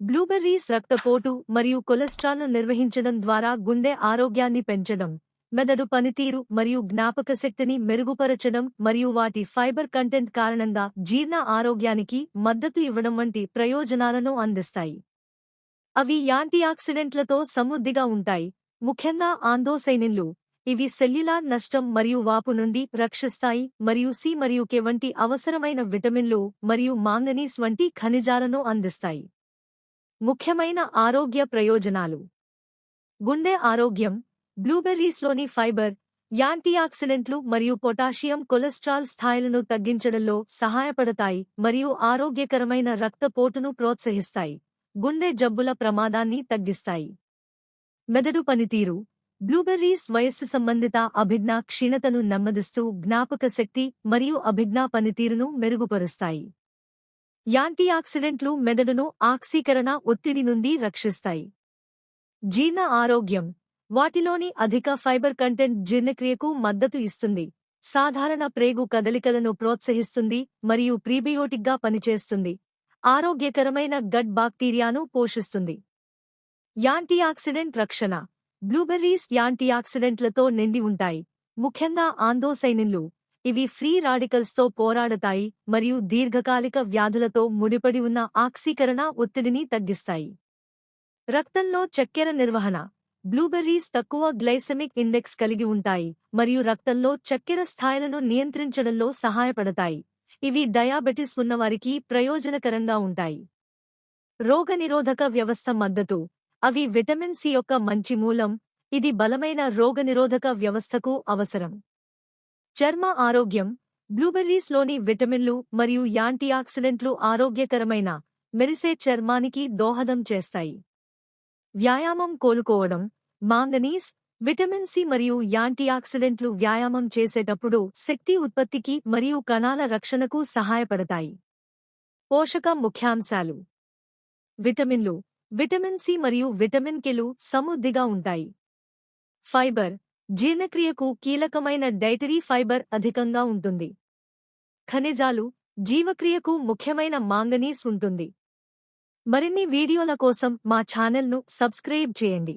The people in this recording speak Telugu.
బ్లూబెర్రీస్ రక్తపోటు మరియు కొలెస్ట్రాల్ను నిర్వహించడం ద్వారా గుండె ఆరోగ్యాన్ని పెంచడం, మెదడు పనితీరు మరియు జ్ఞాపకశక్తిని మెరుగుపరచడం మరియు వాటి ఫైబర్ కంటెంట్ కారణంగా జీర్ణ ఆరోగ్యానికి మద్దతు ఇవ్వడం వంటి ప్రయోజనాలను అందిస్తాయి. అవి యాంటీఆక్సిడెంట్లతో సమృద్ధిగా ఉంటాయి, ముఖ్యంగా ఆంథోసైనిన్లు. ఇవి సెల్యులార్ నష్టం మరియు వాపు నుండి రక్షిస్తాయి మరియు సి మరియు కె వంటి అవసరమైన విటమిన్లు మరియు మాంగనీస్ వంటి ఖనిజాలను అందిస్తాయి. ముఖ్యమైన ఆరోగ్య ప్రయోజనాలు: గుండె ఆరోగ్యం. బ్లూబెర్రీస్లోని ఫైబర్, యాంటీఆక్సిడెంట్లు మరియు పొటాషియం కొలెస్ట్రాల్ స్థాయిలను తగ్గించడంలో సహాయపడతాయి మరియు ఆరోగ్యకరమైన రక్తపోటును ప్రోత్సహిస్తాయి, గుండె జబ్బుల ప్రమాదాన్ని తగ్గిస్తాయి. మెదడు పనితీరు. బ్లూబెర్రీస్ వయస్సు సంబంధిత అభిజ్ఞా క్షీణతను నెమ్మదిస్తూ జ్ఞాపకశక్తి మరియు అభిజ్ఞా పనితీరును మెరుగుపరుస్తాయి. యాంటీఆక్సిడెంట్లు మెదడును ఆక్సీకరణ ఒత్తిడి నుండి రక్షిస్తాయి. జీర్ణ ఆరోగ్యం. వాటిలోని అధిక ఫైబర్ కంటెంట్ జీర్ణక్రియకు మద్దతు ఇస్తుంది, సాధారణ ప్రేగు కదలికలను ప్రోత్సహిస్తుంది మరియు ప్రీబయోటిక్గా పనిచేస్తుంది, ఆరోగ్యకరమైన గట్ బాక్టీరియాను పోషిస్తుంది. యాంటీఆక్సిడెంట్ రక్షణ. బ్లూబెర్రీస్ యాంటీఆక్సిడెంట్లతో నిండి ఉంటాయి, ముఖ్యంగా ఆంథోసైనిన్లు. ఇవి ఫ్రీ రాడికల్స్తో పోరాడతాయి మరియు దీర్ఘకాలిక వ్యాధులతో ముడిపడి ఉన్న ఆక్సీకరణ ఒత్తిడిని తగ్గిస్తాయి. రక్తంలో చక్కెర నిర్వహణ. బ్లూబెర్రీస్ తక్కువ గ్లైసెమిక్ ఇండెక్స్ కలిగి ఉంటాయి మరియు రక్తంలో చక్కెర స్థాయిలను నియంత్రించడంలో సహాయపడతాయి. ఇవి డయాబెటిస్ ఉన్నవారికి ప్రయోజనకరంగా ఉంటాయి. రోగనిరోధక వ్యవస్థ మద్దతు. అవి విటమిన్ సి యొక్క మంచి మూలం, ఇది బలమైన రోగనిరోధక వ్యవస్థకు అవసరం. చర్మ ఆరోగ్యం. బ్లూబెర్రీస్లోని విటమిన్లు మరియు యాంటీఆక్సిడెంట్లు ఆరోగ్యకరమైన, మెరిసే చర్మానికి దోహదం చేస్తాయి. వ్యాయామం కోలుకోవడం. మాంగనీస్, విటమిన్ సి మరియు యాంటీఆక్సిడెంట్లు వ్యాయామం చేసేటప్పుడు శక్తి ఉత్పత్తికి మరియు కణాల రక్షణకు సహాయపడతాయి. పోషక ముఖ్యాంశాలు. విటమిన్లు. విటమిన్ సి మరియు విటమిన్ కెలు సమృద్ధిగా ఉంటాయి. ఫైబర్. జీర్ణక్రియకు కీలకమైన డైటరీ ఫైబర్ అధికంగా ఉంటుంది. ఖనిజాలు. జీవక్రియకు ముఖ్యమైన మాంగనీస్ ఉంటుంది. మరిన్ని వీడియోల కోసం మా ఛానల్ను సబ్స్క్రైబ్ చేయండి.